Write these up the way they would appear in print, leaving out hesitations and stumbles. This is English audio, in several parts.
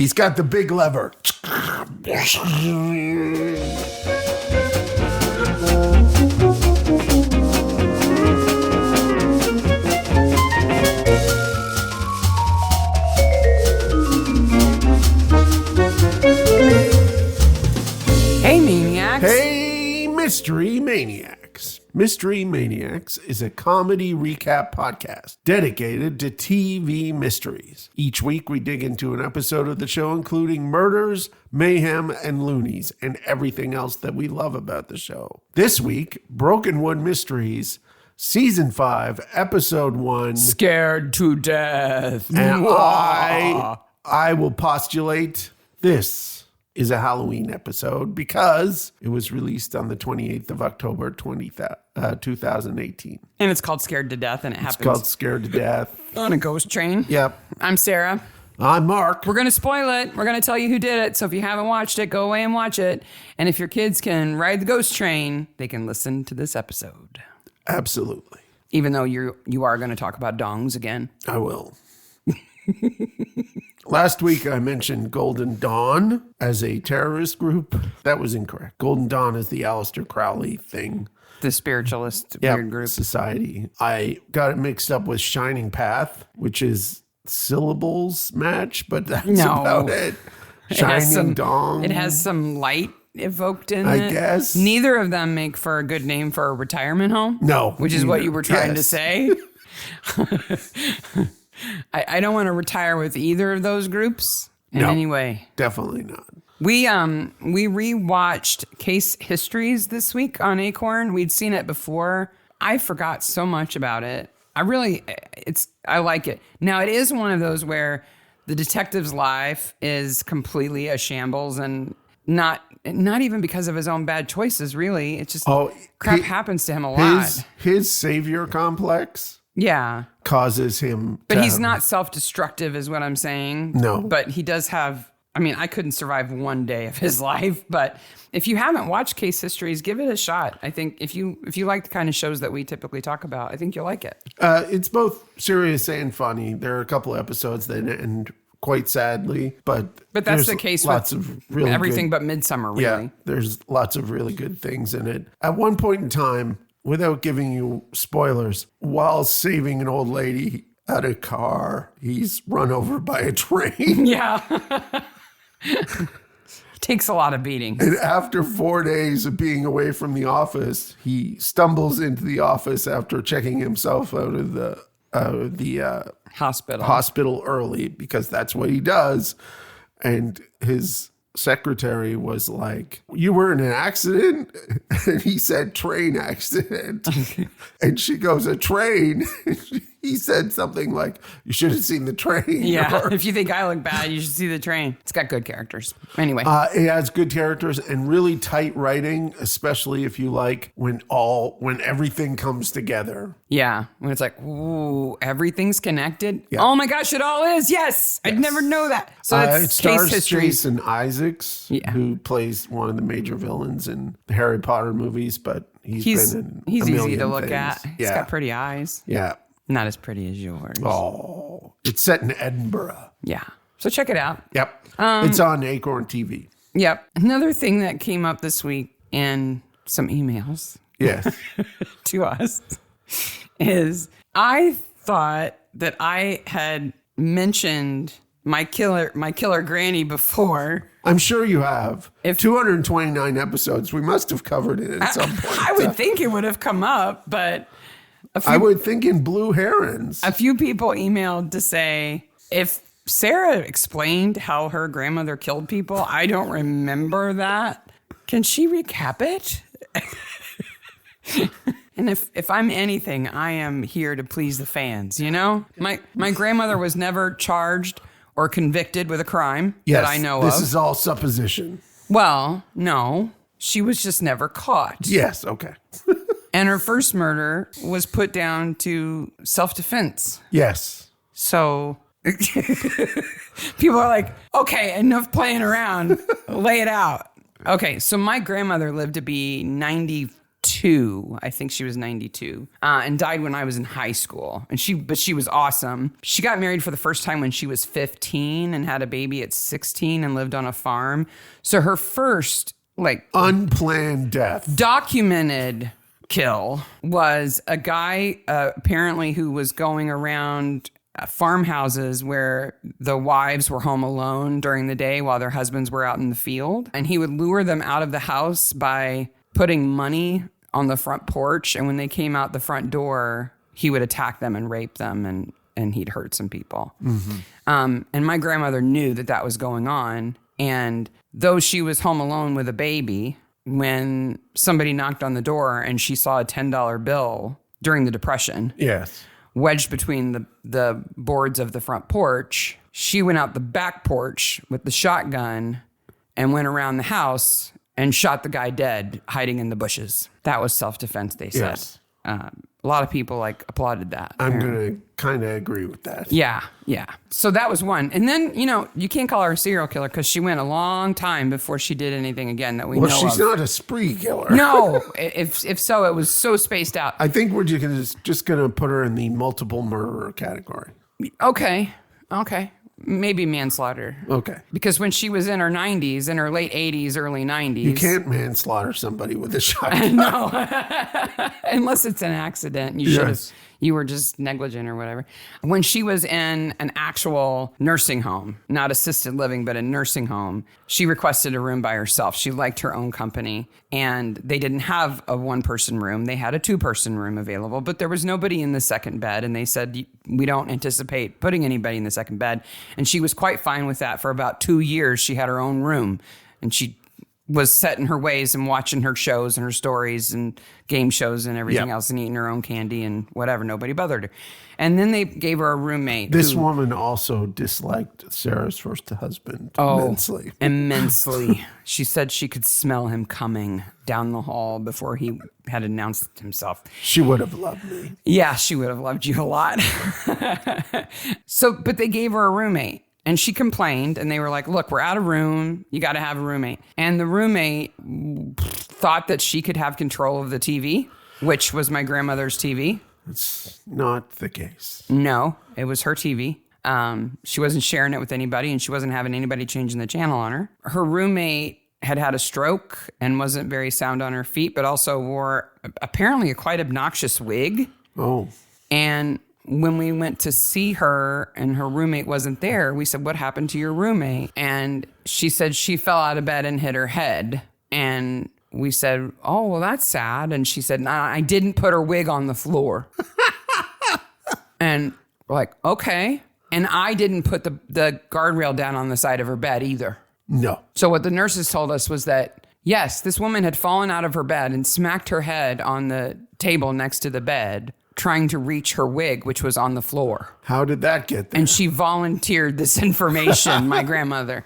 He's got the big lever. Hey, Maniacs. Hey, Mystery Maniacs. Mystery Maniacs is a comedy recap podcast dedicated to TV mysteries. Each week, we dig into an episode of the show, including murders, mayhem, and loonies, and everything else that we love about the show. This week, Brokenwood Mysteries, Season 5, Episode 1. Scared to death. And I will postulate this is a Halloween episode because it was released on the 28th of October, 2018. And it's called Scared to Death, and it happens It's called Scared to Death. on a ghost train. Yep. I'm Sarah. I'm Mark. We're going to spoil it. We're going to tell you who did it. So if you haven't watched it, go away and watch it. And if your kids can ride the ghost train, they can listen to this episode. Absolutely. Even though you are going to talk about dongs again. I will. Last week, I mentioned Golden Dawn as a terrorist group. That was incorrect. Golden Dawn is the Aleister Crowley thing. The spiritualist weird group. Society. I got it mixed up with Shining Path, which is syllables match, but that's about it. Shining Dawn. It has some light evoked in it. I guess. Neither of them make for a good name for a retirement home. No. Which is what you were trying to say. I don't want to retire with either of those groups in any way. Definitely not. We rewatched Case Histories this week on Acorn. We'd seen it before. I forgot so much about it. I like it. Now, it is one of those where the detective's life is completely a shambles, and not even because of his own bad choices, really. It's just crap happens to him a lot. His savior complex causes him But he's not self-destructive is what I'm saying. No. But he does have, I couldn't survive one day of his life, but if you haven't watched Case Histories, give it a shot. I think if you like the kind of shows that we typically talk about, I think you'll like it. It's both serious and funny. There are a couple of episodes that end quite sadly, but that's the case lots with of really everything good, but Midsummer, really. Yeah, there's lots of really good things in it. At one point in time, without giving you spoilers, while saving an old lady out of a car, he's run over by a train. Yeah. Takes a lot of beating. And after 4 days of being away from the office, he stumbles into the office after checking himself out of the hospital early, because that's what he does. And his secretary was like, "You were in an accident?" And he said, "Train accident." And she goes, "A train?" He said something like, "You should have seen the train." Yeah, if you think I look bad, you should see the train. It's got good characters. Anyway. It has good characters and really tight writing, especially if you like when everything comes together. Yeah, when it's like, ooh, everything's connected. Yeah. Oh my gosh, it all is. Yes. I'd never know that. So it it's stars Case Histories. Jason Isaacs, who plays one of the major villains in the Harry Potter movies, but he's been in a easy to look things. at. He's got pretty eyes. Yeah. Not as pretty as yours. Oh, it's set in Edinburgh. Yeah. So check it out. Yep. It's on Acorn TV. Yep. Another thing that came up this week in some emails Yes. to us is I thought that I had mentioned my killer granny before. I'm sure you have. 229 episodes. We must have covered it at some point. I would think it would have come up, but I would think in Blue Herons. A few people emailed to say, if Sarah explained how her grandmother killed people, I don't remember that. Can she recap it? And if I'm anything, I am here to please the fans, you know? My grandmother was never charged or convicted with a crime that I know of. This is all supposition. Well, no. She was just never caught. Yes, okay. And her first murder was put down to self-defense. Yes. So people are like, okay, enough playing around. Lay it out. Okay, so my grandmother lived to be 94 I think she was 92, and died when I was in high school. But she was awesome. She got married for the first time when she was 15 and had a baby at 16 and lived on a farm. So her first unplanned death, documented kill, was a guy apparently who was going around farmhouses where the wives were home alone during the day while their husbands were out in the field. And he would lure them out of the house by putting money on the front porch. And when they came out the front door, he would attack them and rape them, and he'd hurt some people. And my grandmother knew that was going on. And though she was home alone with a baby, when somebody knocked on the door and she saw a $10 bill during the Depression, yes, wedged between the boards of the front porch, she went out the back porch with the shotgun and went around the house and shot the guy dead hiding in the bushes. That was self-defense, they said. Yes. A lot of people applauded that. I'm going to kind of agree with that. Yeah. So that was one. And then, you can't call her a serial killer because she went a long time before she did anything again that we know of. Well, she's not a spree killer. No. If so, it was so spaced out. I think we're just going to put her in the multiple murderer category. Okay. Maybe manslaughter. Okay. Because when she was in her 90s, in her late 80s, early 90s. You can't manslaughter somebody with a shotgun. No. Unless it's an accident. You were just negligent or whatever. When she was in an actual nursing home, not assisted living, but a nursing home, she requested a room by herself. She liked her own company. And they didn't have a one-person room. They had a two-person room available, but there was nobody in the second bed. And they said, we don't anticipate putting anybody in the second bed. And she was quite fine with that. For about 2 years, she had her own room. And she was set in her ways and watching her shows and her stories and game shows and everything else and eating her own candy and whatever. Nobody bothered her. And then they gave her a roommate. This woman also disliked Sarah's first husband immensely. Immensely. She said she could smell him coming down the hall before he had announced himself. She would have loved me. Yeah, she would have loved you a lot. But they gave her a roommate. And she complained, and they were like, look, we're out of room. You got to have a roommate. And the roommate thought that she could have control of the TV, which was my grandmother's TV. It's not the case. No, it was her TV. She wasn't sharing it with anybody, and she wasn't having anybody changing the channel on her. Her roommate had a stroke and wasn't very sound on her feet, but also wore apparently a quite obnoxious wig. Oh. And when we went to see her and her roommate wasn't there, we said, what happened to your roommate? And she said she fell out of bed and hit her head. And we said, oh, well, that's sad. And she said, nah, I didn't put her wig on the floor. And we're like, okay. And I didn't put the guardrail down on the side of her bed either. No. So what the nurses told us was that, yes, this woman had fallen out of her bed and smacked her head on the table next to the bed, trying to reach her wig, which was on the floor. How did that get there? And she volunteered this information, my grandmother.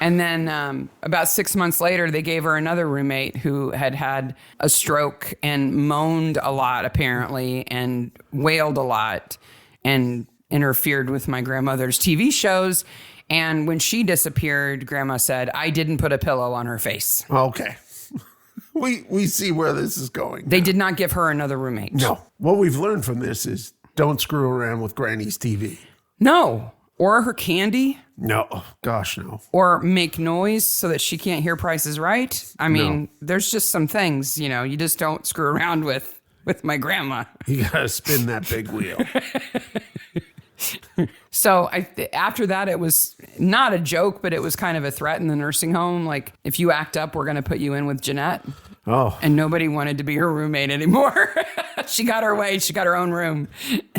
And then about 6 months later, they gave her another roommate who had a stroke and moaned a lot, apparently, and wailed a lot and interfered with my grandmother's TV shows. And when she disappeared, Grandma said, I didn't put a pillow on her face. Okay. We see where this is going. They did not give her another roommate. No. What we've learned from this is don't screw around with Granny's TV. No. Or her candy. No. Oh, gosh, no. Or make noise so that she can't hear Price is Right. I mean, there's just some things, you just don't screw around with my grandma. You got to spin that big wheel. So after that, it was not a joke, but it was kind of a threat in the nursing home. Like, if you act up, we're going to put you in with Jeanette. Oh. And nobody wanted to be her roommate anymore. She got her way. She got her own room.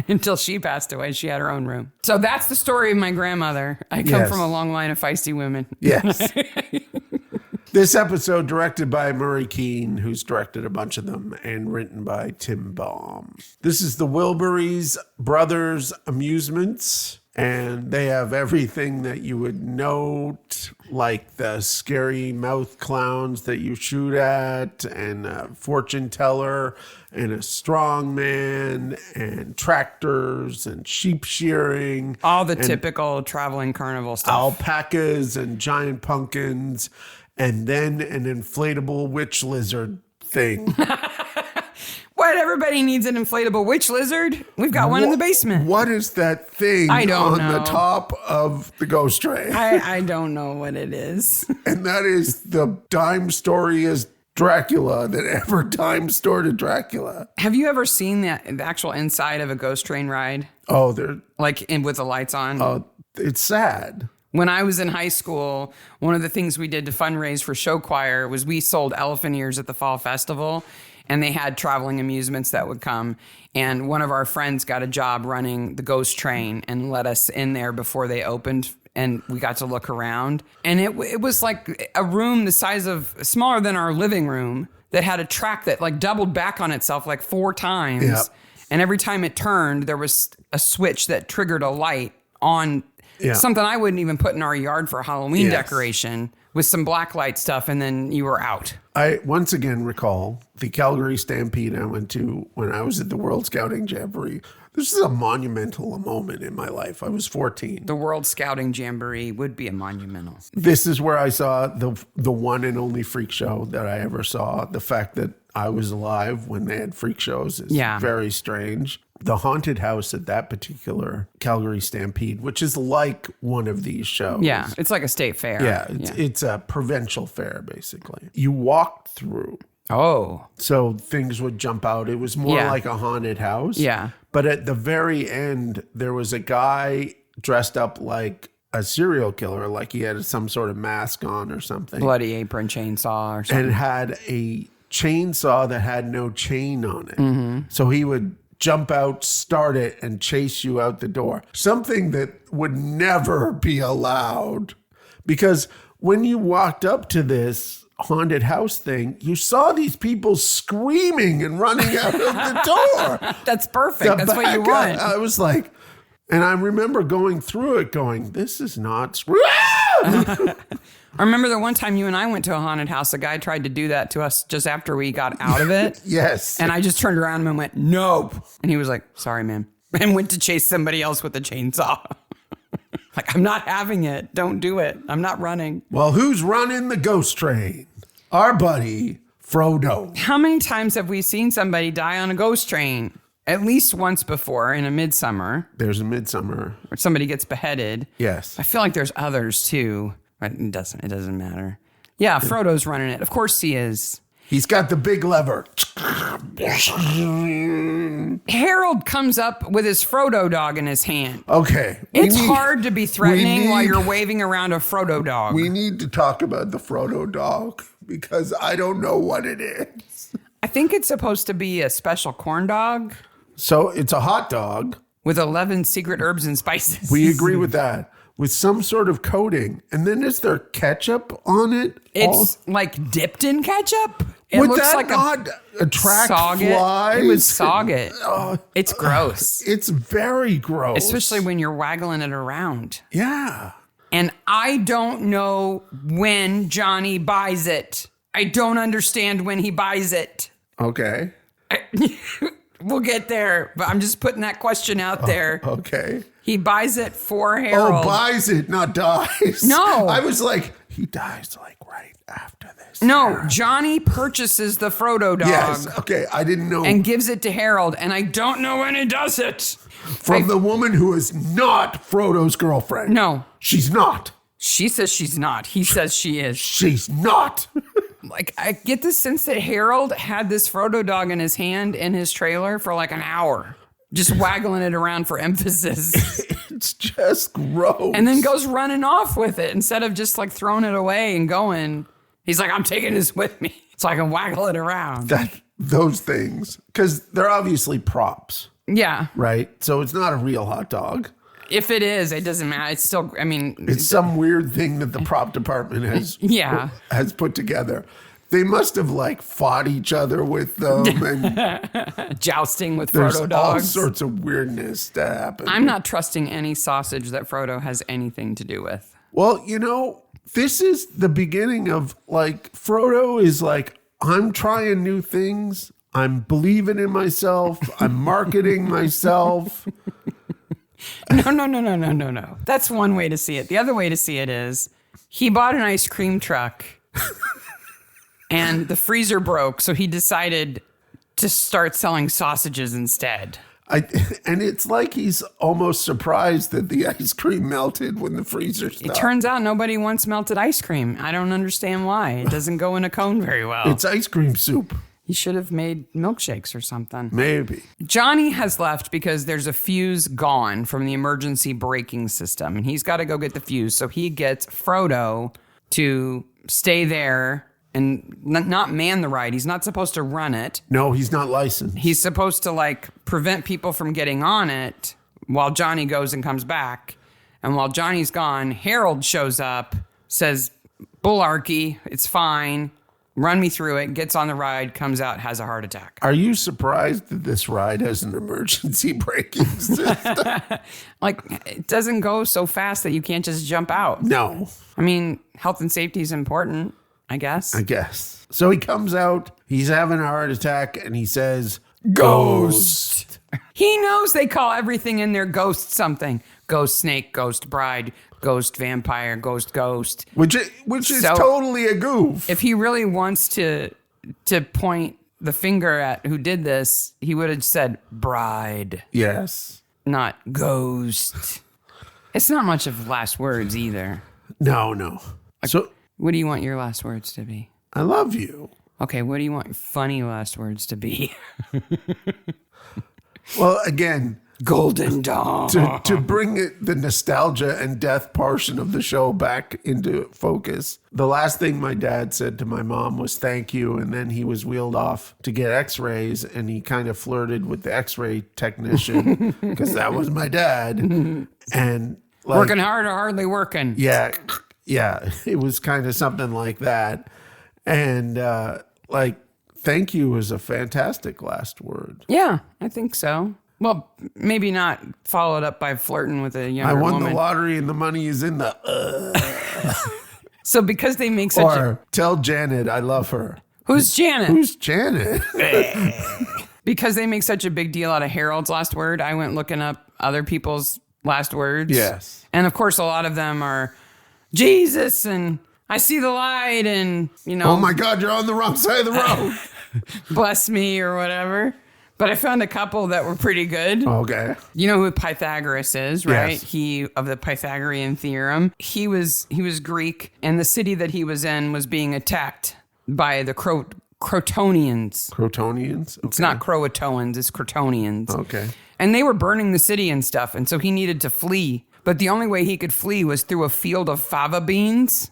Until she passed away, she had her own room. So that's the story of my grandmother. I come from a long line of feisty women. Yes. This episode directed by Murray Keane, who's directed a bunch of them, and written by Tim Baum. This is the Wilburys Brothers Amusements, and they have everything that you would note, like the scary mouth clowns that you shoot at, and a fortune teller, and a strong man, and tractors, and sheep shearing. All the typical traveling carnival stuff. Alpacas and giant pumpkins. And then an inflatable witch lizard thing. What? Everybody needs an inflatable witch lizard? We've got one in the basement. What is that thing I don't on the know. top of the ghost train? I don't know what it is. And that is the dime storiest Dracula that ever dime stored a Dracula. Have you ever seen the actual inside of a ghost train ride? Oh, they're With the lights on? it's sad. When I was in high school, one of the things we did to fundraise for show choir was we sold elephant ears at the fall festival, and they had traveling amusements that would come. And one of our friends got a job running the ghost train and let us in there before they opened, and we got to look around. And it was like a room the size of, smaller than our living room, that had a track that like doubled back on itself like 4 times. Yep. And every time it turned, there was a switch that triggered a light on something I wouldn't even put in our yard for a Halloween decoration, with some blacklight stuff, and then you were out. I once again recall the Calgary Stampede I went to when I was at the World Scouting Jamboree. This is a monumental moment in my life. I was 14. The World Scouting Jamboree would be a monumental. This is where I saw the one and only freak show that I ever saw. The fact that I was alive when they had freak shows is very strange. The haunted house at that particular Calgary Stampede, which is like one of these shows. Yeah, it's like a state fair. Yeah, it's a provincial fair, basically. You walked through. Oh. So things would jump out. It was more like a haunted house. Yeah. But at the very end, there was a guy dressed up like a serial killer, like he had some sort of mask on or something. Bloody apron chainsaw or something. And had a chainsaw that had no chain on it. Mm-hmm. So he would jump out, start it, and chase you out the door. Something that would never be allowed. Because when you walked up to this haunted house thing, you saw these people screaming and running out of the door. That's perfect. That's what you want. I was like, and I remember going through it going, this is not... I remember the one time you and I went to a haunted house, a guy tried to do that to us just after we got out of it. Yes. And I just turned around and went, nope. And he was like, sorry, man. And went to chase somebody else with a chainsaw. Like, I'm not having it. Don't do it. I'm not running. Well, who's running the ghost train? Our buddy, Frodo. How many times have we seen somebody die on a ghost train? At least once before in a Midsummer. There's a Midsummer. Where somebody gets beheaded. Yes. I feel like there's others too. But it doesn't matter. Yeah, Frodo's running it. Of course he is. He's got the big lever. Harold comes up with his Frodo dog in his hand. Okay. It's hard to be threatening while you're waving around a Frodo dog. We need to talk about the Frodo dog because I don't know what it is. I think it's supposed to be a special corn dog. So it's a hot dog. With 11 secret herbs and spices. We agree with that. With some sort of coating. And then is there ketchup on it? It's like dipped in ketchup. It Would looks that like not attract flies? It would sog it. It's gross. It's very gross. Especially when you're waggling it around. Yeah. And I don't know when Johnny buys it. I don't understand when he buys it. Okay. We'll get there, but I'm just putting that question out there. Okay. He buys it for Harold. Oh, buys it, not dies. No. I was like, he dies like right after this. No, Johnny purchases the Frodo dog. Yes, okay, I didn't know. And gives it to Harold, and I don't know when he does it. From the woman who is not Frodo's girlfriend. No. She's not. She says she's not. He says she is. She's not. Like, I get the sense that Harold had this Frodo dog in his hand in his trailer for like an hour. Just waggling it around for emphasis. It's just gross. And then goes running off with it instead of just like throwing it away and going. He's like, I'm taking this with me so I can waggle it around. Those things. Because they're obviously props. Yeah. Right? So it's not a real hot dog. If it is, it doesn't matter. It's still, I mean. It's some weird thing that the prop department has put together. They must have like fought each other with them and jousting with there's Frodo dogs. All sorts of weirdness that happen. I'm not trusting any sausage that Frodo has anything to do with. Well, you know, this is the beginning of like Frodo is like, I'm trying new things. I'm believing in myself. I'm marketing myself. No. That's one way to see it. The other way to see it is he bought an ice cream truck and the freezer broke. So he decided to start selling sausages instead. And it's like he's almost surprised that the ice cream melted when the freezer stopped. It turns out nobody wants melted ice cream. I don't understand why. It doesn't go in a cone very well. It's ice cream soup. He should have made milkshakes or something. Maybe. Johnny has left because there's a fuse gone from the emergency braking system, and he's got to go get the fuse. So he gets Frodo to stay there and not man the ride. He's not supposed to run it. No, he's not licensed. He's supposed to like prevent people from getting on it while Johnny goes and comes back. And while Johnny's gone, Harold shows up, says, "Bullarchy, it's fine. Run me through it," gets on the ride, comes out, has a heart attack. Are you surprised that this ride has an emergency braking system? Like, it doesn't go so fast that you can't just jump out. No. I mean, health and safety is important, I guess. I guess. So he comes out, he's having a heart attack, and he says, "Ghost." He knows they call everything in there ghost something. Ghost snake, ghost bride, ghost vampire, ghost. Which is So, totally a goof. If he really wants to point the finger at who did this, he would have said bride, Yes. not ghost. It's not much of last words either. No. So What do you want your last words to be? I love you. Okay, what do you want your funny last words to be? Well, again, Golden Dawn. to bring the nostalgia and death portion of the show back into focus, the last thing my dad said to my mom was thank you, and then he was wheeled off to get x-rays, and he kind of flirted with the x-ray technician because that was my dad. And like, Working hard or hardly working? yeah, it was kind of something like that. And like, thank you is a fantastic last word. Yeah, I think so. Well, maybe not followed up by flirting with a younger I won woman. the lottery and the money is in the So because they make such or tell Janet I love her. Who's Janet? Who's Janet? Because they make such a big deal out of Harold's last word, I went looking up other people's last words. Yes. And of course, a lot of them are Jesus and I see the light and, Oh my God, you're on the wrong side of the road. bless me or whatever. But I found a couple that were pretty good. Okay. You know who Pythagoras is, right? Yes. He of the Pythagorean theorem. He was Greek, and the city that he was in was being attacked by the Crotonians. Crotonians? Okay. It's not Croatoans, it's Crotonians. Okay. And they were burning the city and stuff, and so he needed to flee. But the only way he could flee was through a field of fava beans.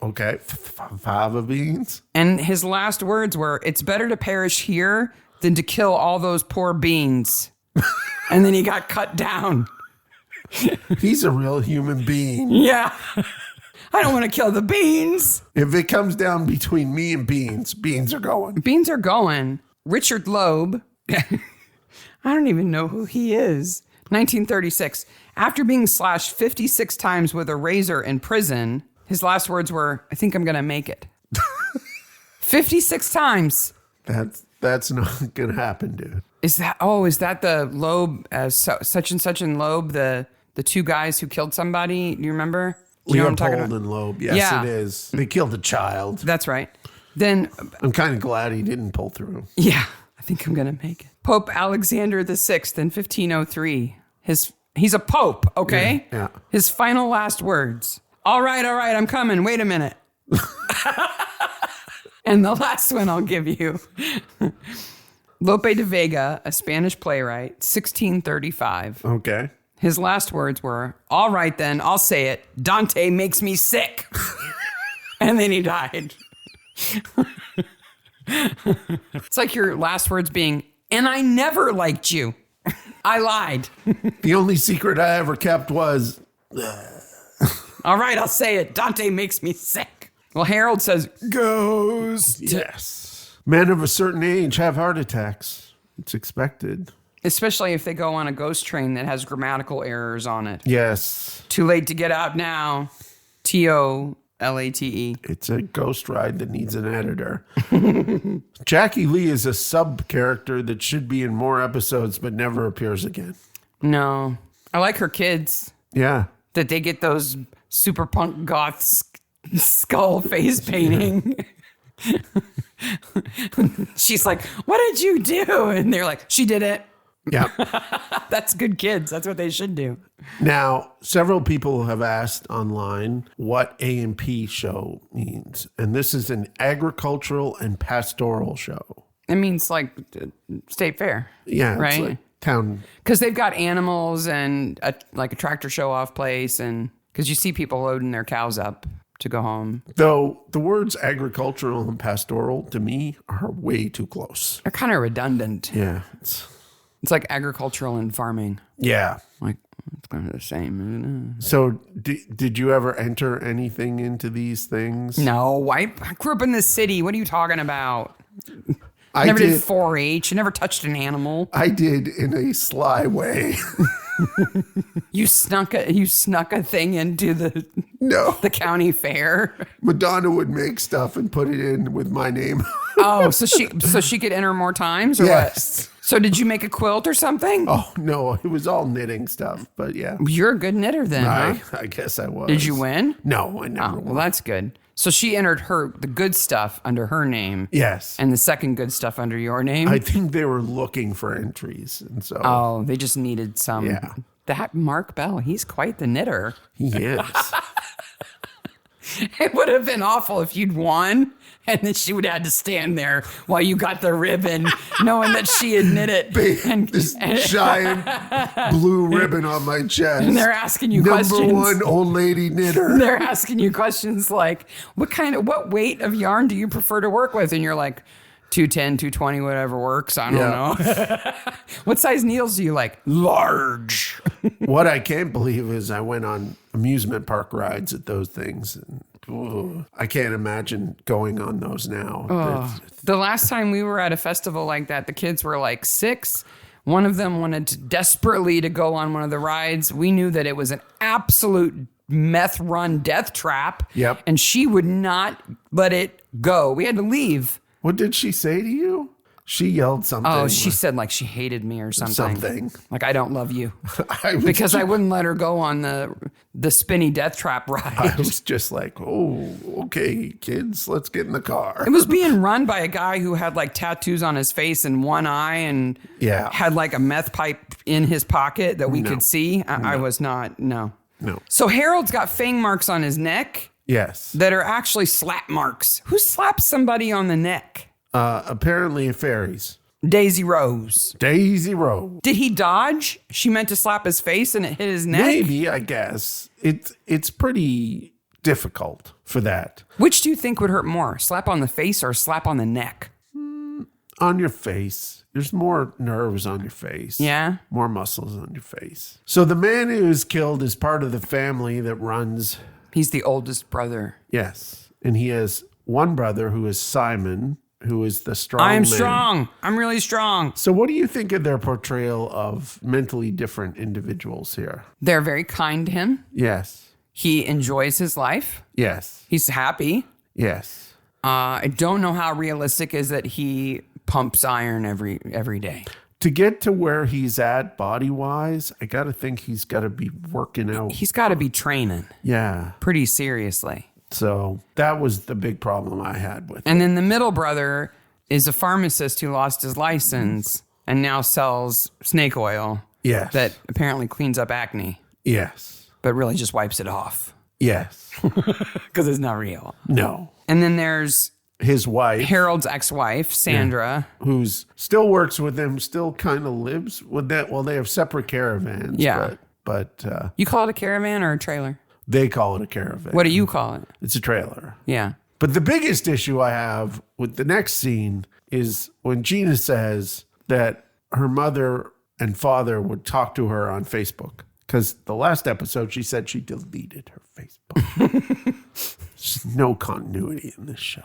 Okay. Fava beans? And his last words were, "It's better to perish here than to kill all those poor beans." And then he got cut down. He's a real human being. Yeah. I don't want to kill the beans. If it comes down between me and beans are going. Beans are going. Richard Loeb. I don't even know who he is. 1936. After being slashed 56 times with a razor in prison, his last words were, "I think I'm going to make it." 56 times. That's not going to happen, dude. Is that the Loeb, such and such and Loeb, the two guys who killed somebody? Do you remember? Do you know what I'm talking Leopold about? and Loeb. Yes, Yeah. it is. They killed a child. That's right. Then, I'm kind of glad he didn't pull through. yeah, I think I'm going to make it. Pope Alexander VI in 1503. He's a pope, okay? Yeah. His final last words. All right, I'm coming. Wait a minute. And the last one I'll give you. Lope de Vega, a Spanish playwright, 1635. Okay. His last words were, "All right then, I'll say it. Dante makes me sick." And then he died. It's like your last words being, "And I never liked you. I lied." The only secret I ever kept was, All right, I'll say it. Dante makes me sick. Well, Harold says, "Ghost." yes. Men of a certain age have heart attacks. It's expected. Especially if they go on a ghost train that has grammatical errors on it. Yes. Too late to get out now. TOLATE. It's a ghost ride that needs an editor. Jackie Lee is a sub-character that should be in more episodes but never appears again. No. I like her kids. Yeah. That they get those super punk goth skull face painting. She's like, what did you do? And they're like, she did it. Yeah. That's good kids. That's what they should do. Now, several people have asked online what A&P show means. And this is an agricultural and pastoral show. It means like state fair. Yeah. Right? It's like town. Because they've got animals and like a tractor show off place. And because you see people loading their cows up to go home. Though the words agricultural and pastoral to me are way too close. They're kind of redundant. Yeah. It's like agricultural and farming. Yeah. Like, it's kind of the same, isn't it? So did you ever enter anything into these things? No, I grew up in the city. What are you talking about? I Never did did 4-H. I never touched an animal. I did in a sly way. You snuck a thing into No. the county fair. Madonna would make stuff and put it in with my name. Oh, so she could enter more times, or Yes. what? So did you make a quilt or something? Oh, no, it was all knitting stuff, but yeah. You're a good knitter then, huh? I guess I was. Did you win? No, I never Oh, won. well, that's good. So she entered the good stuff under her name. Yes. And the second good stuff under your name. I think they were looking for entries, and so Oh, they just needed some. Yeah. That Mark Bell, he's quite the knitter. he is. It would have been awful if you'd won, and then she would have had to stand there while you got the ribbon, knowing that she had knit it. This giant blue ribbon on my chest. And they're asking you Number questions. one old lady knitter. They're asking you questions like, what weight of yarn do you prefer to work with? And you're like, 210, 220, whatever works. I don't know. What size needles do you like? Large. What I can't believe is I went on amusement park rides at those things. And, I can't imagine going on those now. The last time we were at a festival like that, the kids were like 6. One of them wanted desperately to go on one of the rides. We knew that it was an absolute meth run death trap. Yep. And she would not let it go. We had to leave. What did she say to you? She yelled something. Oh, she said like she hated me or something. Something. Like, I don't love you. Because I wouldn't let her go on the spinny death trap ride. I was just like, oh, okay, kids, let's get in the car. It was being run by a guy who had like tattoos on his face and one eye and had like a meth pipe in his pocket that we could see. I was not, no. So Harold's got fang marks on his neck. Yes. That are actually slap marks. Who slaps somebody on the neck? Apparently fairies. Daisy Rose. Daisy Rose. Did he dodge? She meant to slap his face and it hit his neck? Maybe, I guess. It's pretty difficult for that. Which do you think would hurt more? Slap on the face or slap on the neck? On your face. There's more nerves on your face. Yeah? More muscles on your face. So the man who was killed is part of the family that runs. He's the oldest brother. Yes. And he has one brother who is Simon, who is the strong I'm man. strong. I'm really strong. So what do you think of their portrayal of mentally different individuals here? They're very kind to him. Yes. He enjoys his life. Yes. He's happy. Yes. I don't know how realistic is that he pumps iron every day. To get to where he's at body-wise, I got to think he's got to be working out. He's got to be training. Yeah. Pretty seriously. So that was the big problem I had with it. And then the middle brother is a pharmacist who lost his license and now sells snake oil. Yes. That apparently cleans up acne. Yes. But really just wipes it off. Yes. Because it's not real. No. And then there's His wife, Harold's ex-wife, Sandra. who's still works with him, still kind of lives with that. Well, they have separate caravans. Yeah. But You call it a caravan or a trailer? they call it a caravan. What do you call it? It's a trailer. Yeah. But the biggest issue I have with the next scene is when Gina says that her mother and father would talk to her on Facebook. Because the last episode, she said she deleted her Facebook. There's no continuity in this show.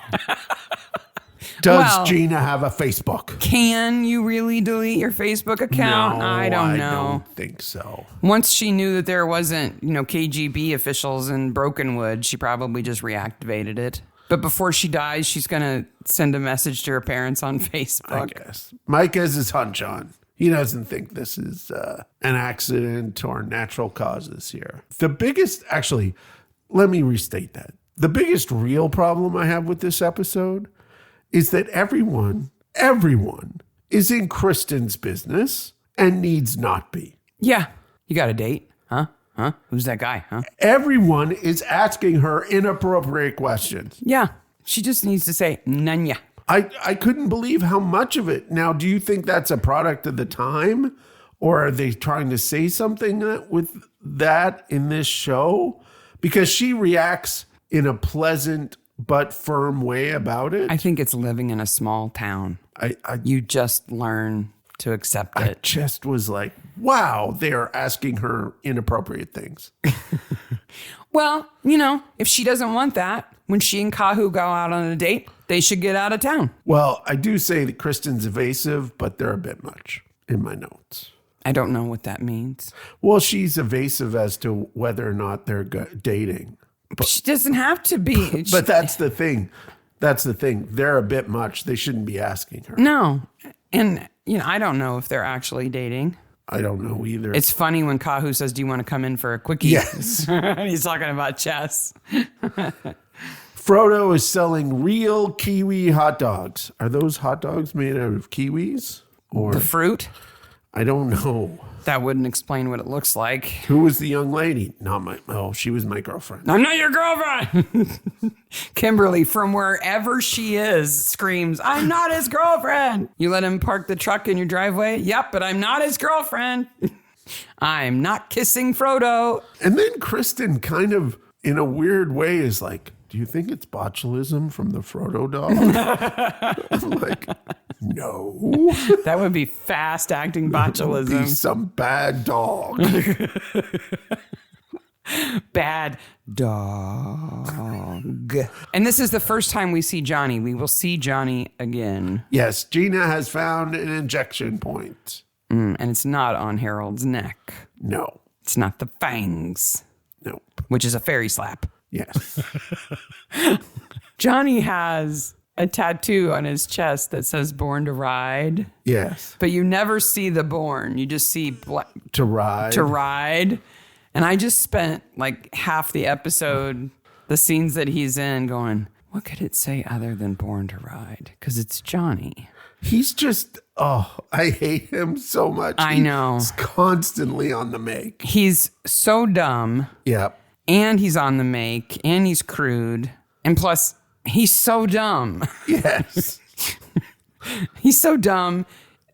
Does Gina have a Facebook? Can you really delete your Facebook account? No, I don't know. I don't think so. Once she knew that there wasn't, KGB officials in Brokenwood, she probably just reactivated it. But before she dies, she's going to send a message to her parents on Facebook. I guess. Mike has his hunch on. He doesn't think this is an accident or natural causes here. The biggest, let me restate that. The biggest real problem I have with this episode is that everyone is in Kristen's business and needs not be. Yeah. You got a date? Huh? Who's that guy? Huh? Everyone is asking her inappropriate questions. Yeah. She just needs to say, Nanya. I couldn't believe how much of it. Now, do you think that's a product of the time? Or are they trying to say something with that in this show? Because she reacts in a pleasant but firm way about it. I think it's living in a small town. You just learn to accept it. I just was like, wow, they are asking her inappropriate things. Well, if she doesn't want that, when she and Kahu go out on a date, they should get out of town. Well, I do say that Kristen's evasive, but they're a bit much in my notes. I don't know what that means. Well, she's evasive as to whether or not they're dating. But she doesn't have to be. But that's the thing. They're a bit much. They shouldn't be asking her. No. And, I don't know if they're actually dating. I don't know either. It's funny when Kahu says, do you want to come in for a quickie? Yes. He's talking about chess. Frodo is selling real kiwi hot dogs. Are those hot dogs made out of kiwis? Or The fruit? I don't know. That wouldn't explain what it looks like. Who was the young lady? She was my girlfriend. I'm not your girlfriend. Kimberly, from wherever she is, screams, I'm not his girlfriend. You let him park the truck in your driveway? Yep, but I'm not his girlfriend. I'm not kissing Frodo. And then Kristen kind of, in a weird way, is like, do you think it's botulism from the Frodo dog? I'm like, no. That would be fast acting botulism. Be some bad dog. Bad dog. And this is the first time we see Johnny. We will see Johnny again. Yes, Gina has found an injection point. And it's not on Harold's neck. No. It's not the fangs. Nope. Which is a fairy slap. Yes. Johnny has a tattoo on his chest that says Born to Ride. Yes. But you never see the born. You just see to ride. To ride. And I just spent like half the episode, the scenes that he's in, going, what could it say other than Born to Ride? Because it's Johnny. He's just, I hate him so much. I know. He's constantly on the make. He's so dumb. Yep. And he's on the make. And he's crude. And plus, he's so dumb. Yes. He's so dumb.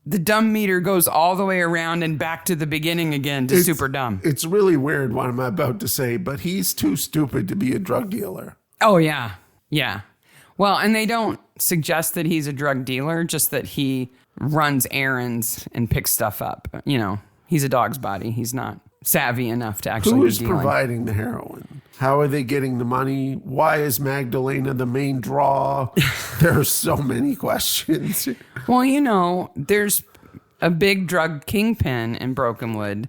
The dumb meter goes all the way around and back to the beginning again to super dumb. It's really weird what I'm about to say, but he's too stupid to be a drug dealer. Oh, yeah. Yeah. Well, and they don't suggest that he's a drug dealer, just that he runs errands and picks stuff up. He's a dog's body. He's not savvy enough to actually Who be is dealing. providing the heroin? How are they getting the money? Why is Magdalena the main draw? There are so many questions. Well, there's a big drug kingpin in Brokenwood,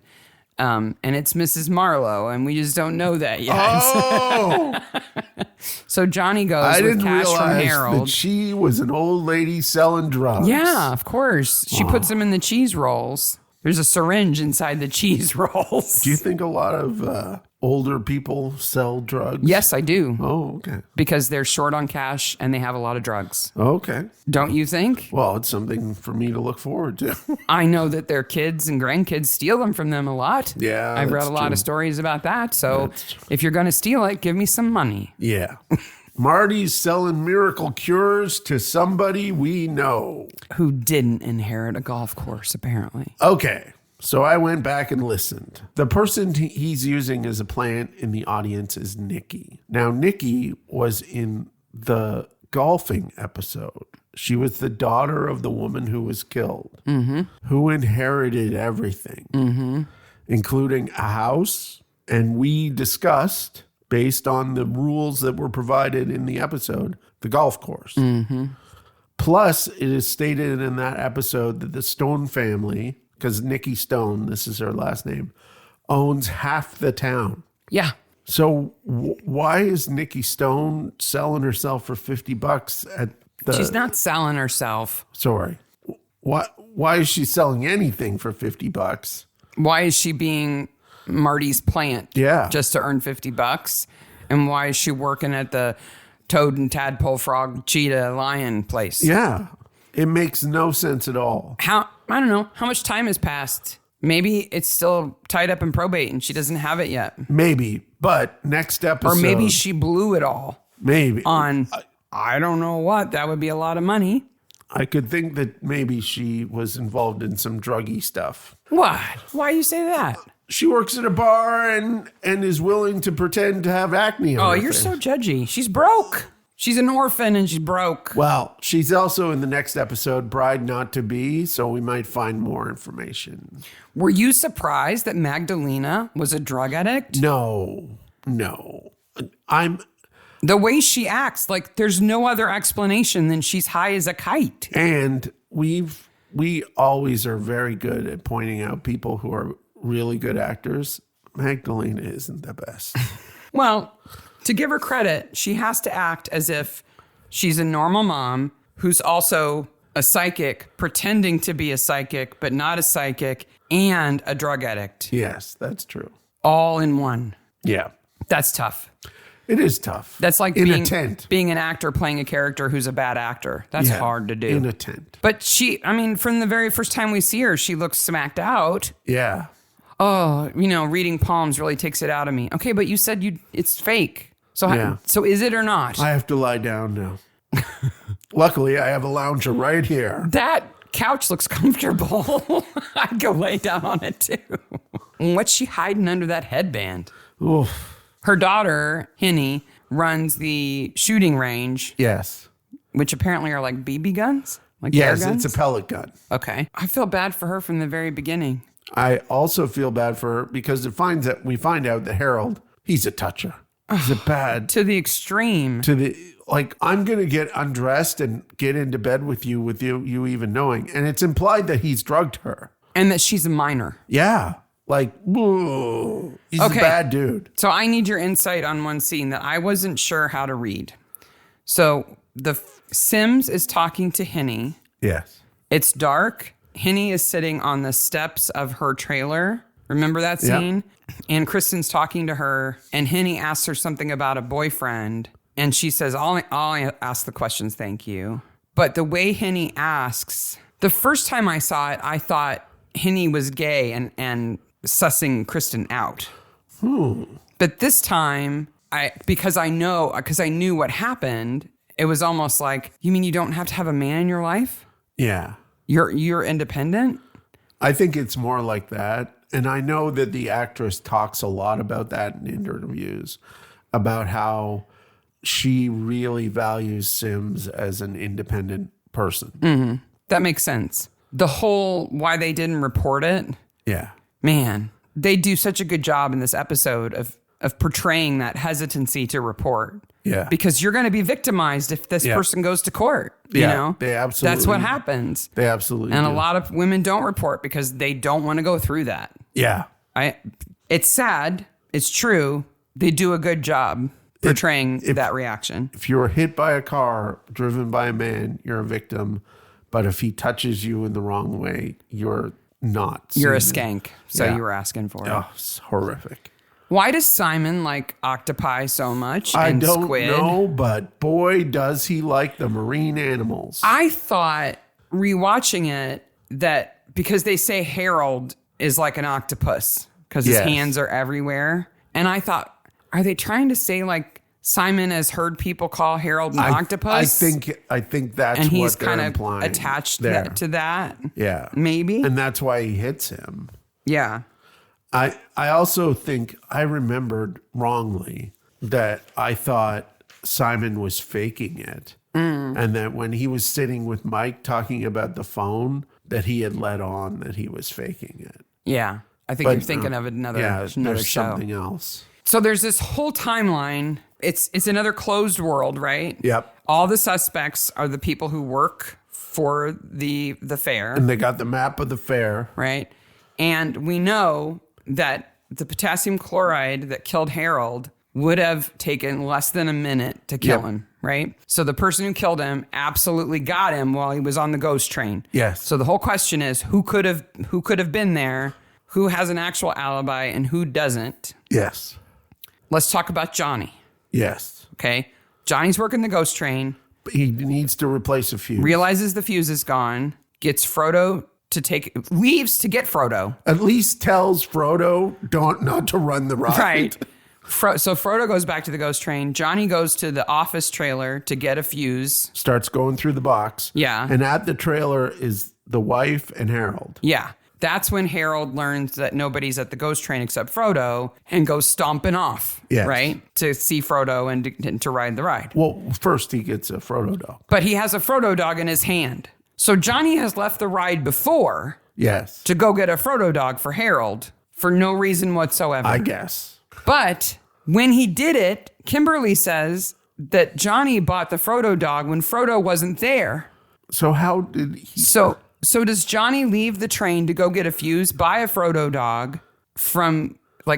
and it's Mrs. Marlowe, and we just don't know that yet. Oh! So Johnny goes I with didn't cash from realize Harold. that she was an old lady selling drugs. Yeah, of course. She puts them in the cheese rolls. There's a syringe inside the cheese rolls. Do you think a lot of older people sell drugs? Yes, I do. Oh, okay. Because they're short on cash and they have a lot of drugs. Okay. Don't you think? Well, it's something for me to look forward to. I know that their kids and grandkids steal them from them a lot. Yeah, I've read a lot of stories about that. So if you're going to steal it, give me some money. Yeah. Marty's selling miracle cures to somebody we know. Who didn't inherit a golf course, apparently. Okay. So I went back and listened. The person he's using as a plant in the audience is Nikki. Now, Nikki was in the golfing episode. She was the daughter of the woman who was killed, who inherited everything, including a house. And we discussed, based on the rules that were provided in the episode, the golf course. Plus, it is stated in that episode that the Stone family, because Nikki Stone, this is her last name, owns half the town. Yeah. So why is Nikki Stone selling herself for $50 at the... She's not selling herself. Sorry. Why is she selling anything for $50? Why is she being Marty's plant? Yeah. Just to earn $50? And why is she working at the toad and tadpole, frog, cheetah, lion place. Yeah. It makes no sense at all. I don't know. How much time has passed? Maybe it's still tied up in probate and she doesn't have it yet. Maybe. But next episode. Or maybe she blew it all. Maybe. On, I don't know what. That would be a lot of money. I could think that maybe she was involved in some druggy stuff. What? Why you say that? She works at a bar and is willing to pretend to have acne on her you're face. so judgy. She's broke. She's an orphan and she's broke. Well, she's also in the next episode, Bride Not to Be, so we might find more information. Were you surprised that Magdalena was a drug addict? No. The way she acts, like there's no other explanation than she's high as a kite. And we always are very good at pointing out people who are really good actors. Magdalena isn't the best. Well, to give her credit, she has to act as if she's a normal mom who's also a psychic, pretending to be a psychic, but not a psychic, and a drug addict. Yes, that's true. All in one. Yeah. That's tough. It is tough. That's like in a tent. Being an actor playing a character who's a bad actor. That's hard to do. In a tent. But from the very first time we see her, she looks smacked out. Yeah. Oh, reading palms really takes it out of me. Okay, but you said it's fake. So, so is it or not? I have to lie down now. Luckily, I have a lounger right here. That couch looks comfortable. I'd go lay down on it too. What's she hiding under that headband? Oof. Her daughter, Henny, runs the shooting range. Yes. Which apparently are like BB guns? Like yes, air guns? It's a pellet gun. Okay. I feel bad for her from the very beginning. I also feel bad for her because we find out that Harold, he's a toucher. He's a bad. To the extreme. I'm going to get undressed and get into bed with you you even knowing. And it's implied that he's drugged her. And that she's a minor. Yeah. Whoa, he's a bad dude. So I need your insight on one scene that I wasn't sure how to read. So Sims is talking to Henny. Yes. It's dark. Henny is sitting on the steps of her trailer. Remember that scene? Yep. And Kristen's talking to her, and Henny asks her something about a boyfriend. And she says, I'll ask the questions, thank you. But the way Henny asks, the first time I saw it, I thought Henny was gay and sussing Kristen out. But this time, because I knew what happened, it was almost like, you mean you don't have to have a man in your life? Yeah. You're independent? I think it's more like that. And I know that the actress talks a lot about that in interviews, about how she really values Sims as an independent person. Mm-hmm. That makes sense. The whole why they didn't report it. Yeah. Man, they do such a good job in this episode of portraying that hesitancy to report. Yeah. Because you're going to be victimized if this person goes to court. You know? They absolutely. That's what happens. They absolutely And do. a lot of women don't report because they don't want to go through that. Yeah. It's sad. It's true. They do a good job portraying that reaction. If you're hit by a car driven by a man, you're a victim. But if he touches you in the wrong way, you're not. You're a skank. So you were asking for it. Oh, it's horrific. Why does Simon like octopi so much? I and don't squid? know, but boy, does he like the marine animals. I thought rewatching it that because they say Harold is like an octopus because his hands are everywhere. And I thought, are they trying to say like Simon has heard people call Harold an octopus? I think that's and he's what they're kind of implying attached there. to that. Yeah. Maybe. And that's why he hits him. Yeah. I also think I remembered wrongly that I thought Simon was faking it. And that when he was sitting with Mike talking about the phone, that he had let on that he was faking it. Yeah. I think you're thinking of another show. Something else. So there's this whole timeline. It's another closed world, right? Yep. All the suspects are the people who work for the fair. And they got the map of the fair. Right. And we know that the potassium chloride that killed Harold would have taken less than a minute to kill him, right? So the person who killed him absolutely got him while he was on the ghost train. Yes. So the whole question is who could have been there, who has an actual alibi and who doesn't. Yes. Let's talk about Johnny. Yes. Okay. Johnny's working the ghost train. He needs to replace a fuse. Realizes the fuse is gone. Gets Frodo leaves to get Frodo. At least tells Frodo not to run the ride. Right. So Frodo goes back to the ghost train. Johnny goes to the office trailer to get a fuse. Starts going through the box. Yeah. And at the trailer is the wife and Harold. Yeah. That's when Harold learns that nobody's at the ghost train except Frodo and goes stomping off, Yes. right? To see Frodo and to ride the ride. Well, first he gets a Frodo dog. But he has a Frodo dog in his hand. So Johnny has left the ride before Yes. to go get a Frodo dog for Harold for no reason whatsoever. I guess. But when he did it, Kimberly says that Johnny bought the Frodo dog when Frodo wasn't there. So how did he... So does Johnny leave the train to go get a fuse, buy a Frodo dog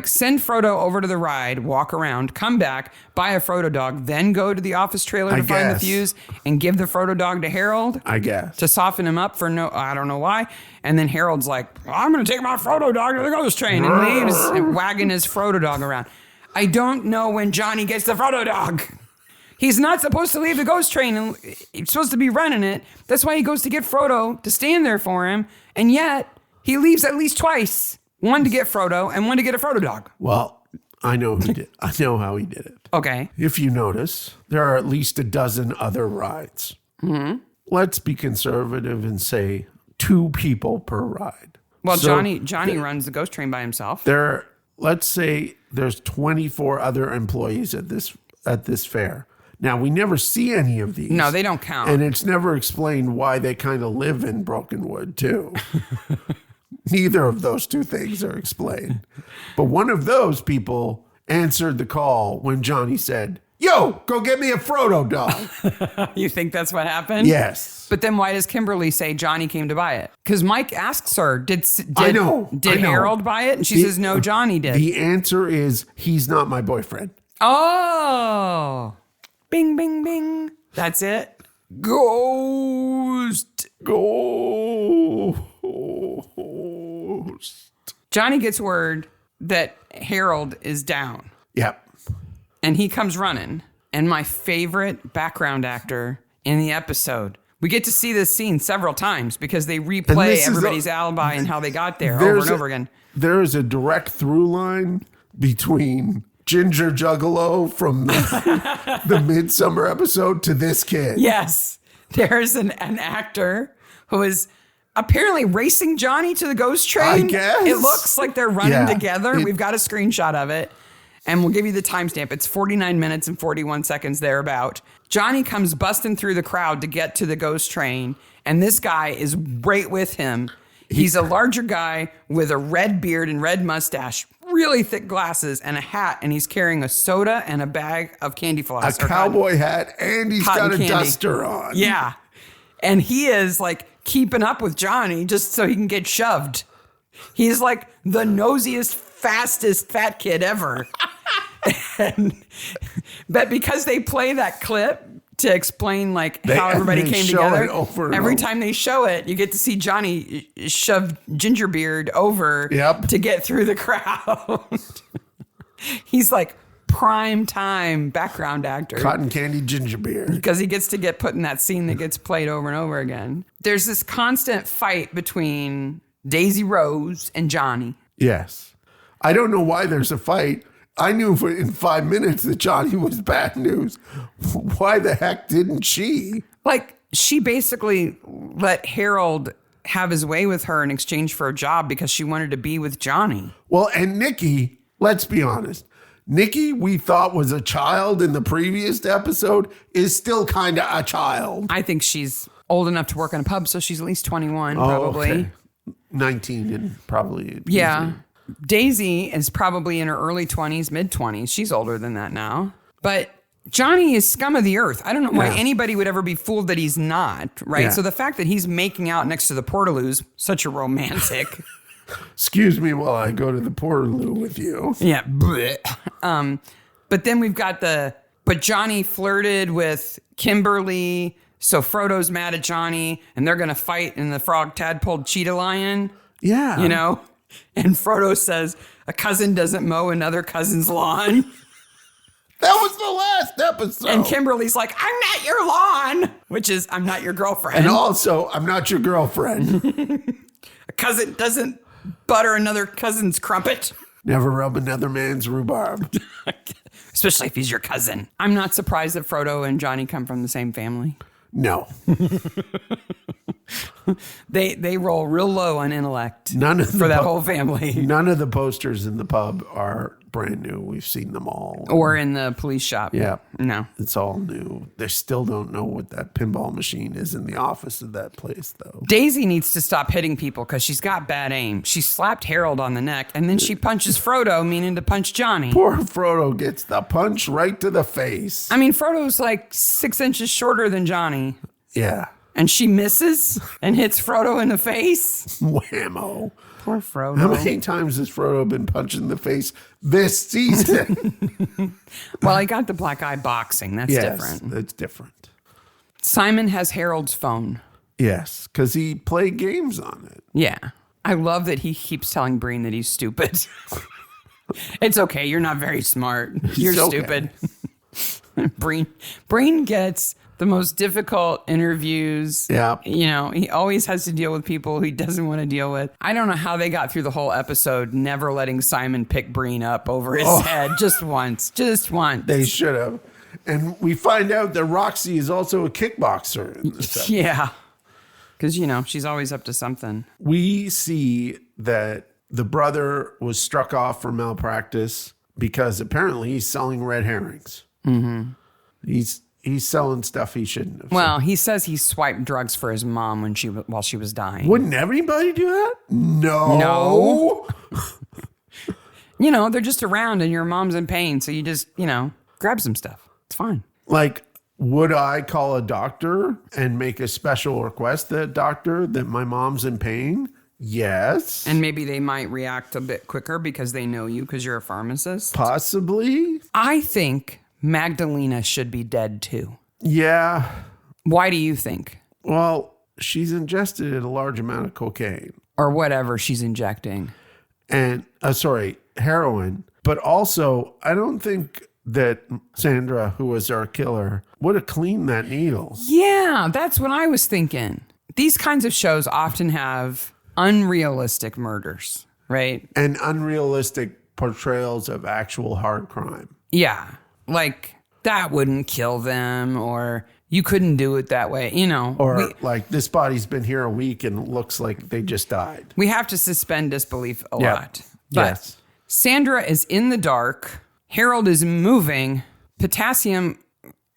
send Frodo over to the ride, walk around, come back, buy a Frodo dog, then go to the office trailer to find the fuse and give the Frodo dog to Harold? I guess. To soften him up I don't know why. And then Harold's like, I'm going to take my Frodo dog to the ghost train and leaves wagging his Frodo dog around. I don't know when Johnny gets the Frodo dog. He's not supposed to leave the ghost train and he's supposed to be running it. That's why he goes to get Frodo to stand there for him. And yet he leaves at least twice. One to get Frodo and one to get a Frodo dog. Well, I know he did. I know how he did it. Okay. If you notice, there are at least a dozen other rides. Mm-hmm. Let's be conservative and say 2 people per ride. Well, so Johnny runs the ghost train by himself. Let's say there's 24 other employees at this fair. Now, we never see any of these. No, they don't count. And it's never explained why they kind of live in Brokenwood, too. Neither of those 2 things are explained. But one of those people answered the call when Johnny said, "Yo, go get me a Frodo dog." You think that's what happened? Yes. But then why does Kimberly say Johnny came to buy it? Because Mike asks her, did Harold buy it? And she says, no, Johnny did. The answer is, he's not my boyfriend. Oh. Bing, bing, bing. That's it. Ghost. Johnny gets word that Harold is down. Yep. And he comes running. And my favorite background actor in the episode. We get to see this scene several times because they replay everybody's alibi and how they got there over and over again. There is a direct through line between Ginger Juggalo from the Midsummer episode to this kid. Yes. There's an actor who is apparently racing Johnny to the ghost train. I guess. It looks like they're running together. We've got a screenshot of it. And we'll give you the timestamp. It's 49 minutes and 41 seconds thereabout. Johnny comes busting through the crowd to get to the ghost train. And this guy is right with him. He's a larger guy with a red beard and red mustache, really thick glasses and a hat. And he's carrying a soda and a bag of candy floss. A cowboy hat, and he's got a duster on. Yeah. And he is like keeping up with Johnny just so he can get shoved. He's like the nosiest, fastest fat kid ever. But because they play that clip to explain how everybody came together, every time they show it, you get to see Johnny shove Gingerbeard over to get through the crowd. He's like prime time background actor. Cotton candy Gingerbeard. Because he gets to get put in that scene that gets played over and over again. There's this constant fight between Daisy Rose and Johnny. Yes. I don't know why there's a fight. I knew in 5 minutes that Johnny was bad news. Why the heck didn't she? She basically let Harold have his way with her in exchange for a job because she wanted to be with Johnny. Well, and Nikki, let's be honest. Nikki, we thought was a child in the previous episode, is still kind of a child. I think she's old enough to work in a pub, so she's at least 21, probably. Okay. 19 and probably. Yeah. Easy. Daisy is probably in her early 20s, mid-20s. She's older than that now. But Johnny is scum of the earth. I don't know why anybody would ever be fooled that he's not, right? Yeah. So the fact that he's making out next to the Portaloos, such a romantic. Excuse me while I go to the Portaloo with you. Yeah. But then we've got but Johnny flirted with Kimberly, so Frodo's mad at Johnny, and they're going to fight in the frog tadpole cheetah lion. Yeah. You know? And Frodo says, a cousin doesn't mow another cousin's lawn. That was the last episode. And Kimberly's like, I'm not your lawn, which is, I'm not your girlfriend. And also, I'm not your girlfriend. A cousin doesn't butter another cousin's crumpet. Never rub another man's rhubarb. Especially if he's your cousin. I'm not surprised that Frodo and Johnny come from the same family. No. They roll real low on intellect for that whole family. None of the posters in the pub are brand new. We've seen them all. Or in the police shop. Yeah. No. It's all new. They still don't know what that pinball machine is in the office of that place, though. Daisy needs to stop hitting people because she's got bad aim. She slapped Harold on the neck, and then she punches Frodo, meaning to punch Johnny. Poor Frodo gets the punch right to the face. I mean, Frodo's like 6 inches shorter than Johnny. Yeah. And she misses and hits Frodo in the face. Whammo. Poor Frodo. How many times has Frodo been punched in the face this season? Well, he got the black eye boxing. That's different. That's different. Simon has Harold's phone. Yes, because he played games on it. Yeah. I love that he keeps telling Breen that he's stupid. It's okay. You're not very smart. You're stupid. Breen gets the most difficult interviews. Yeah. You know, he always has to deal with people he doesn't want to deal with. I don't know how they got through the whole episode never letting Simon pick Breen up over his head just once. Just once. They should have. And we find out that Roxy is also a kickboxer in this episode. Yeah. Because, you know, she's always up to something. We see that the brother was struck off for malpractice because apparently he's selling red herrings. Mm-hmm. He's selling stuff he shouldn't have. Well, he says he swiped drugs for his mom while she was dying. Wouldn't everybody do that? No. You know, they're just around and your mom's in pain. So you just, you know, grab some stuff. It's fine. Like, would I call a doctor and make a special request to that doctor that my mom's in pain? Yes. And maybe they might react a bit quicker because they know you because you're a pharmacist. Possibly. I think Magdalena should be dead too. Yeah. Why do you think? Well, she's ingested a large amount of cocaine. Or whatever she's injecting. And, heroin. But also, I don't think that Sandra, who was our killer, would have cleaned that needle. Yeah, that's what I was thinking. These kinds of shows often have unrealistic murders, right? And unrealistic portrayals of actual hard crime. Yeah. Like, that wouldn't kill them, or you couldn't do it that way, you know. Or like, this body's been here a week and looks like they just died. We have to suspend disbelief a lot. But yes. Sandra is in the dark. Harold is moving. Potassium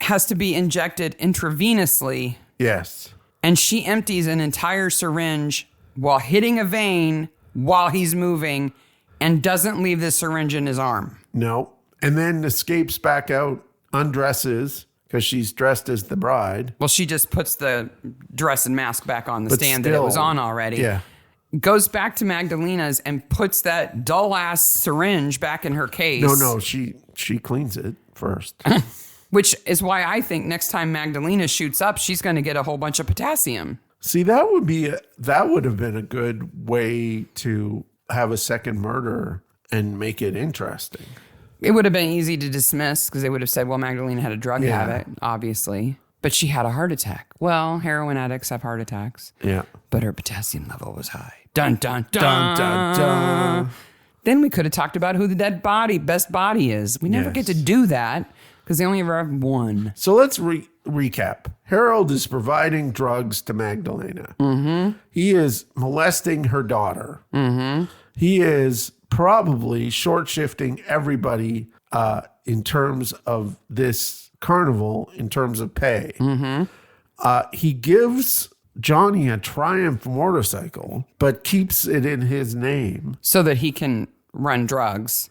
has to be injected intravenously. Yes. And she empties an entire syringe while hitting a vein while he's moving and doesn't leave the syringe in his arm. No. And then escapes back out, undresses, because she's dressed as the bride. Well, she just puts the dress and mask back on the stand that it was on already. Yeah. Goes back to Magdalena's and puts that dull-ass syringe back in her case. No, she cleans it first. Which is why I think next time Magdalena shoots up, she's going to get a whole bunch of potassium. See, that would have been a good way to have a second murder and make it interesting. It would have been easy to dismiss because they would have said, well, Magdalena had a drug habit, obviously. But she had a heart attack. Well, heroin addicts have heart attacks. Yeah. But her potassium level was high. Dun, dun, dun. Dun, dun, dun. Then we could have talked about who the best body is. We never get to do that because they only ever have one. So let's recap. Harold is providing drugs to Magdalena. Mm-hmm. He is molesting her daughter. Mm-hmm. He is probably short-shifting everybody in terms of this carnival, in terms of pay. Mm-hmm. He gives Johnny a Triumph motorcycle, but keeps it in his name. So that he can run drugs.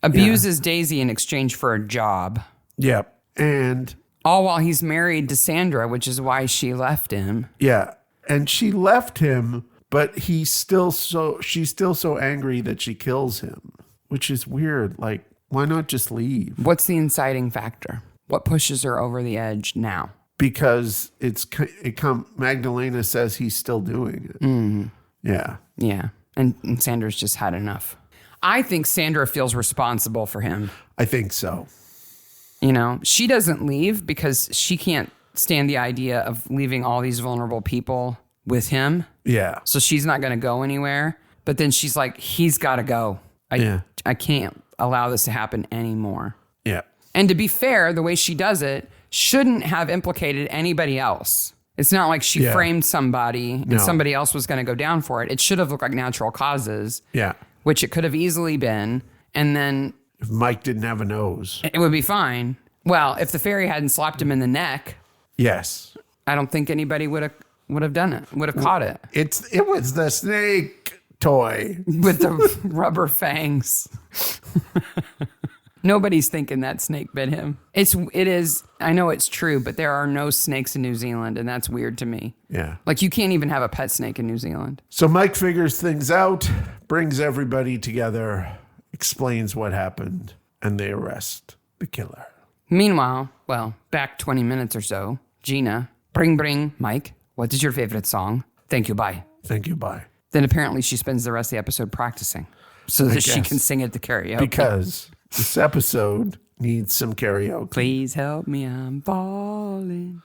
Abuses Daisy in exchange for a job. Yep. And all while he's married to Sandra, which is why she left him. Yeah. And she left him, but she's still so angry that she kills him, which is weird. Like, why not just leave? What's the inciting factor? What pushes her over the edge now? Because Magdalena says he's still doing it. Mm-hmm. Yeah. Yeah. And Sandra's just had enough. I think Sandra feels responsible for him. I think so. You know, she doesn't leave because she can't stand the idea of leaving all these vulnerable people with him. Yeah. So she's not going to go anywhere. But then she's like, he's got to go. I can't allow this to happen anymore. Yeah. And to be fair, the way she does it shouldn't have implicated anybody else. It's not like she framed somebody and somebody else was going to go down for it. It should have looked like natural causes. Yeah. Which it could have easily been. And then If Mike didn't have a nose. it would be fine. Well, if the fairy hadn't slapped him in the neck, Yes. I don't think anybody would have done it, would have caught it. It was the snake toy. With the rubber fangs. Nobody's thinking that snake bit him. It is, I know it's true, but there are no snakes in New Zealand, and that's weird to me. Yeah. Like, you can't even have a pet snake in New Zealand. So Mike figures things out, brings everybody together, explains what happened, and they arrest the killer. Meanwhile, well, back 20 minutes or so, Gina, bring, Mike, what is your favorite song? Thank you, bye. Thank you, bye. Then apparently she spends the rest of the episode practicing so that she can sing at the karaoke. Because this episode needs some karaoke. Please help me, I'm falling.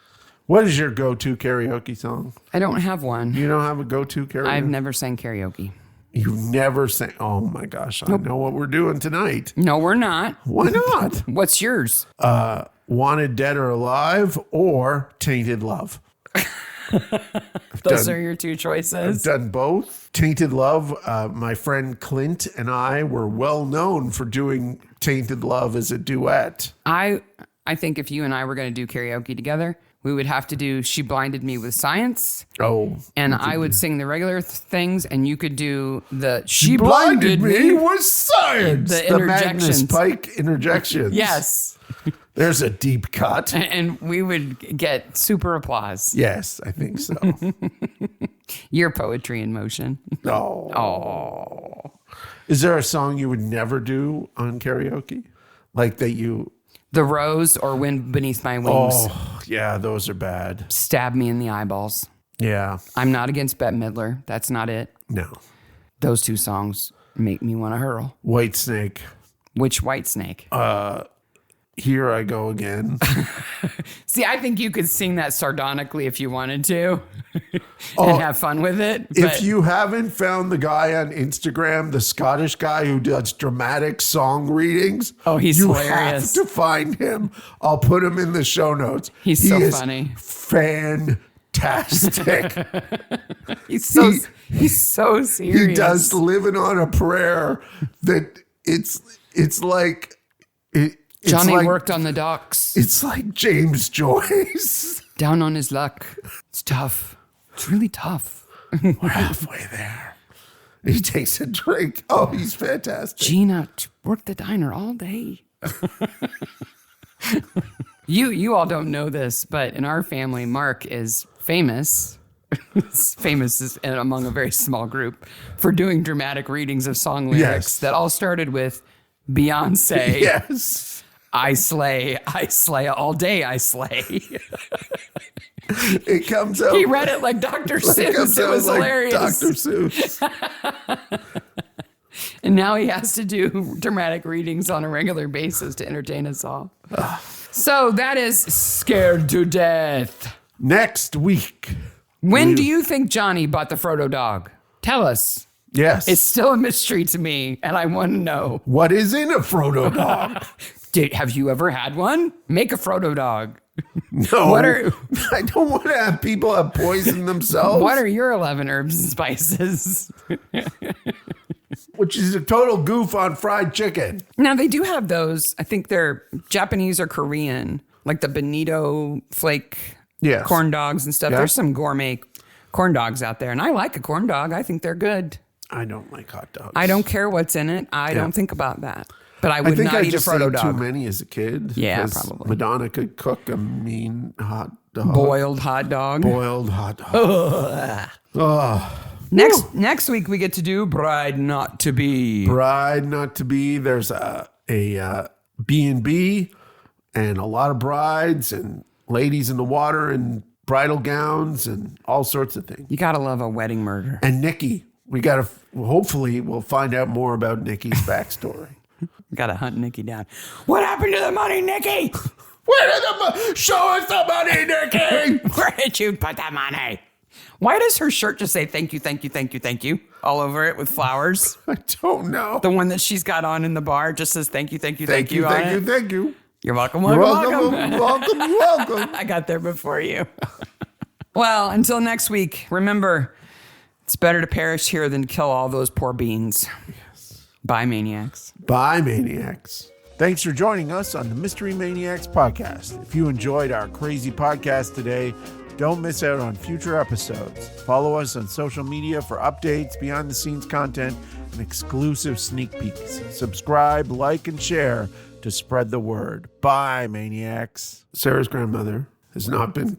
What is your go-to karaoke song? I don't have one. You don't have a go-to karaoke? I've never sang karaoke. You never sang. Oh my gosh, I know what we're doing tonight. No, we're not. Why not? What's yours? Wanted Dead or Alive or Tainted Love. Those are your two choices. I've done both. Tainted Love, my friend Clint and I were well known for doing Tainted Love as a duet. I think if you and I were going to do karaoke together, we would have to do She Blinded Me with Science. Oh. And I would sing the regular things, and you could do the She Blinded Me with Science. The Magnus interjections. Pike interjections. Yes. There's a deep cut. And we would get super applause. Yes, I think so. Your poetry in motion. Oh. Is there a song you would never do on karaoke? Like that you... The Rose or Wind Beneath My Wings. Oh, yeah, those are bad. Stab me in the eyeballs. Yeah. I'm not against Bette Midler. That's not it. No. Those two songs make me want to hurl. White Snake. Which White Snake? Here I Go Again. See, I think you could sing that sardonically if you wanted to and have fun with it. If you haven't found the guy on Instagram, the Scottish guy who does dramatic song readings, he's you hilarious. have to find him. I'll put him in the show notes. He's He so is funny. Fantastic. He's so serious. He does Living on a Prayer that it's like... Johnny like, worked on the docks. It's like James Joyce. Down on his luck. It's tough. It's really tough. We're halfway there. He takes a drink. Oh, he's fantastic. Gina worked the diner all day. You all don't know this, but in our family, Mark is famous. Famous among a very small group for doing dramatic readings of song lyrics that all started with Beyonce. Yes. I slay all day. I slay. It comes out. He read it like Dr. Seuss. It was like hilarious. Dr. Seuss. And now he has to do dramatic readings on a regular basis to entertain us all. So that is Scared to Death. Next week. When do you think Johnny bought the Frodo dog? Tell us. Yes. It's still a mystery to me, and I want to know. What is in a Frodo dog? Have you ever had one? Make a Frodo dog. No. I don't want to have people have poisoned themselves. What are your 11 herbs and spices? Which is a total goof on fried chicken. Now, they do have those. I think they're Japanese or Korean, like the bonito flake corn dogs and stuff. Yeah. There's some gourmet corn dogs out there, and I like a corn dog. I think they're good. I don't like hot dogs. I don't care what's in it. I don't think about that. But I would not eat a Frodo ate dog. Too many as a kid. Yeah, probably. Madonna could cook a mean hot dog. Boiled hot dog. Boiled hot dog. Next week we get to do Bride Not to Be. Bride Not to Be. There's a B&B and a lot of brides and ladies in the water and bridal gowns and all sorts of things. You gotta love a wedding murder. And Nikki. Hopefully we'll find out more about Nikki's backstory. Gotta hunt Nikki down. What happened to the money, Nikki? Where did show us the money, Nikki? Where did you put that money? Why does her shirt just say thank you, thank you, thank you, thank you all over it with flowers? I don't know. The one that she's got on in the bar just says thank you, thank you, thank you. Thank you. You're welcome, You're welcome. welcome. I got there before you. Well, until next week, remember, it's better to perish here than kill all those poor beans. Yes. Bye, Maniacs. Bye, Maniacs. Thanks for joining us on the Mystery Maniacs podcast. If you enjoyed our crazy podcast today, don't miss out on future episodes. Follow us on social media for updates, behind-the-scenes content, and exclusive sneak peeks. Subscribe, like, and share to spread the word. Bye, Maniacs. Sarah's grandmother has not been